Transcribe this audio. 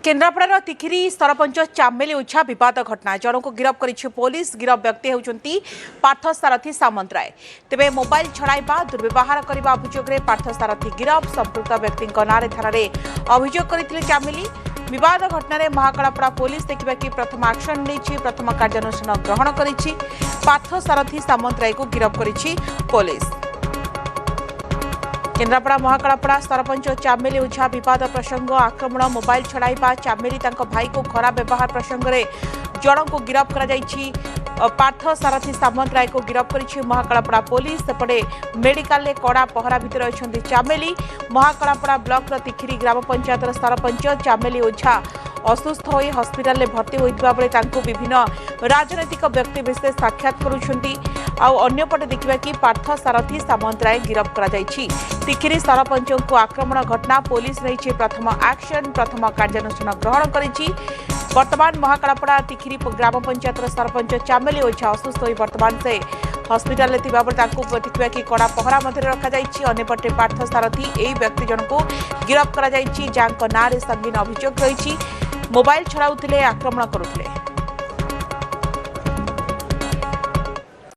केन्द्रापड़ार तिखिरी सरपंच चामेली उछा विवाद घटना जन को गिरफ्त कर पुलिस। गिरफ्त व्यक्ति होती पार्थसारथी सामंतराय। तेबे मोबाइल छड़ाइबा दुर्व्यवहार करने अभियोग में पार्थसारथी गिरफ्त। संपृक्त व्यक्ति नारे थाना अभियोग करते चामेली। विवाद घटना महाकालापड़ा पुलिस देखा कि प्रथम एक्शन नहीं प्रथम कार्यानुष्ठान ग्रहण कर पार्थसारथी सामंतराय को गिरफ्त कर पुलिस। केन्द्रापड़ा महाकालापड़ा सरपंच चामेली उझा विवाद प्रसंग आक्रमण मोबाइल छड़ाइबा चामेली भाई को खराब व्यवहार प्रसंग में जन को गिरफ्त कर पार्थसारथी सामंतराय को गिरफ्त कर महाकालापड़ा पुलिस। सेपटे मेडिकल कड़ा पहरा भितर अच्छा चामेली। महाकालापड़ा ब्लॉक तिखिरी ग्राम पंचायत सरपंच चामेली उझा असुस्थ हो हस्पिटाल भर्ती होता बेले विभिन्न राजनैतिक व्यक्ति विशेष साक्षात करपटे देखा कि पार्थसारथी सामंतराय गिरफ्त कर तिखिरी सरपंच को आक्रमण घटना पुलिस नहीं प्रथम एक्शन प्रथम कार्यानुष्ठान ग्रहण कर वर्तमान महाकालापड़ा तिखिरी ग्राम पंचायत सरपंच चामेली ओझा असुस्थ हो वर्तमान से हस्पिटाल देखा कि कड़ा पहरा रखा अंपटे पार्थसारथी यही व्यक्ति जन को गिरफ्त कर संगीन अभियोग रही मोबाइल छड़ाऊले आक्रमण करुले।